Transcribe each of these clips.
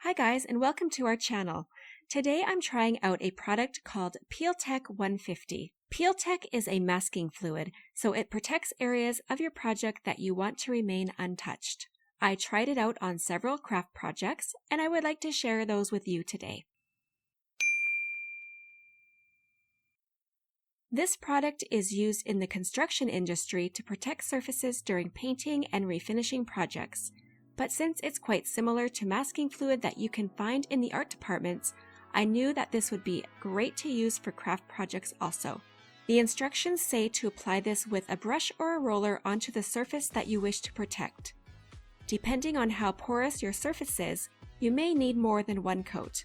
Hi guys, and welcome to our channel. Today I'm trying out a product called PeelTech 150. PeelTech is a masking fluid, so it protects areas of your project that you want to remain untouched. I tried it out on several craft projects, and I would like to share those with you today. This product is used in the construction industry to protect surfaces during painting and refinishing projects. But since it's quite similar to masking fluid that you can find in the art departments, I knew that this would be great to use for craft projects also. The instructions say to apply this with a brush or a roller onto the surface that you wish to protect. Depending on how porous your surface is, you may need more than one coat.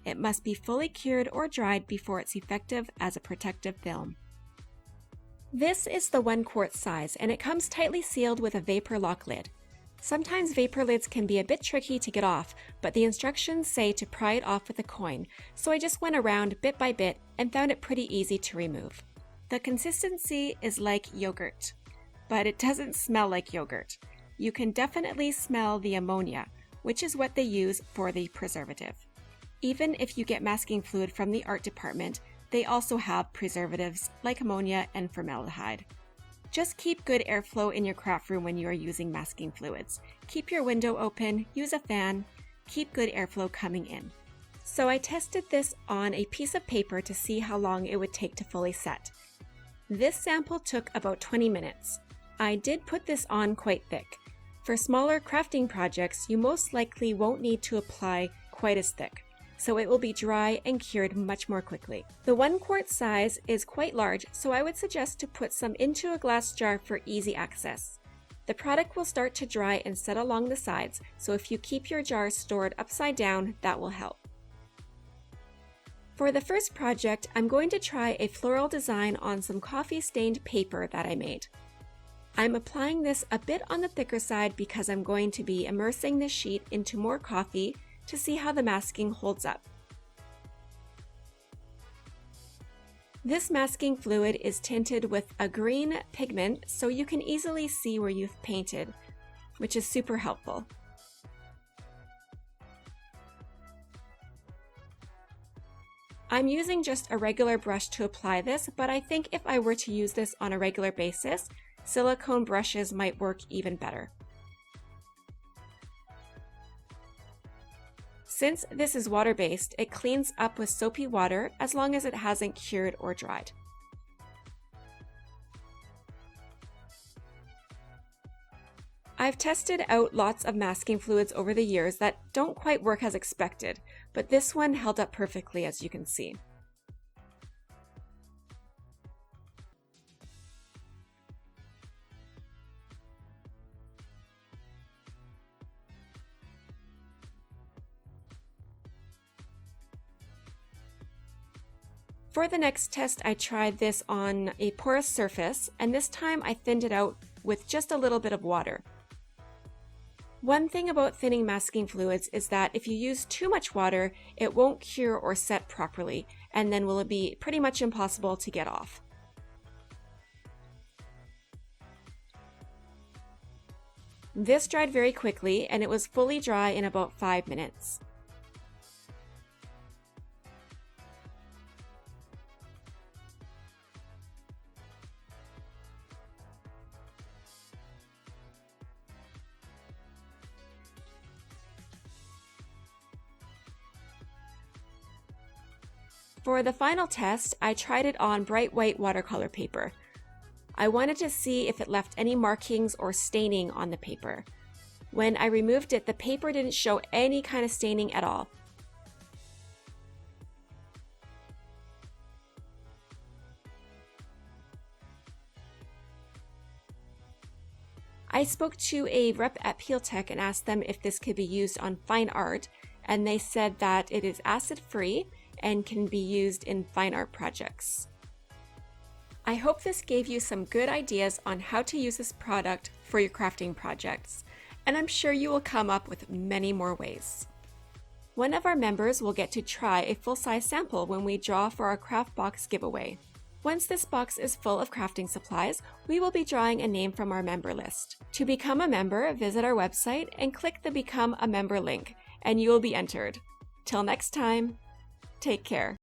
It must be fully cured or dried before it's effective as a protective film. This is the 1 quart size, and it comes tightly sealed with a vapor lock lid. Sometimes vapor lids can be a bit tricky to get off, but the instructions say to pry it off with a coin, so I just went around bit by bit and found it pretty easy to remove. The consistency is like yogurt, but it doesn't smell like yogurt. You can definitely smell the ammonia, which is what they use for the preservative. Even if you get masking fluid from the art department, they also have preservatives like ammonia and formaldehyde. Just keep good airflow in your craft room when you are using masking fluids. Keep your window open, use a fan, keep good airflow coming in. So I tested this on a piece of paper to see how long it would take to fully set. This sample took about 20 minutes. I did put this on quite thick. For smaller crafting projects, you most likely won't need to apply quite as thick, so it will be dry and cured much more quickly. The 1 quart size is quite large, so I would suggest to put some into a glass jar for easy access. The product will start to dry and set along the sides, so if you keep your jar stored upside down, that will help. For the first project, I'm going to try a floral design on some coffee-stained paper that I made. I'm applying this a bit on the thicker side because I'm going to be immersing this sheet into more coffee to see how the masking holds up. This masking fluid is tinted with a green pigment, so you can easily see where you've painted, which is super helpful. I'm using just a regular brush to apply this, but I think if I were to use this on a regular basis, silicone brushes might work even better. Since this is water-based, it cleans up with soapy water as long as it hasn't cured or dried. I've tested out lots of masking fluids over the years that don't quite work as expected, but this one held up perfectly, as you can see. For the next test, I tried this on a porous surface, and this time I thinned it out with just a little bit of water. One thing about thinning masking fluids is that if you use too much water, it won't cure or set properly, and then will be pretty much impossible to get off. This dried very quickly, and it was fully dry in about 5 minutes. For the final test, I tried it on bright white watercolor paper. I wanted to see if it left any markings or staining on the paper. When I removed it, the paper didn't show any kind of staining at all. I spoke to a rep at PeelTech and asked them if this could be used on fine art, and they said that it is acid-free and can be used in fine art projects. I hope this gave you some good ideas on how to use this product for your crafting projects, and I'm sure you will come up with many more ways. One of our members will get to try a full-size sample when we draw for our craft box giveaway. Once this box is full of crafting supplies, we will be drawing a name from our member list. To become a member, visit our website and click the Become a Member link, and you will be entered. Till next time, take care.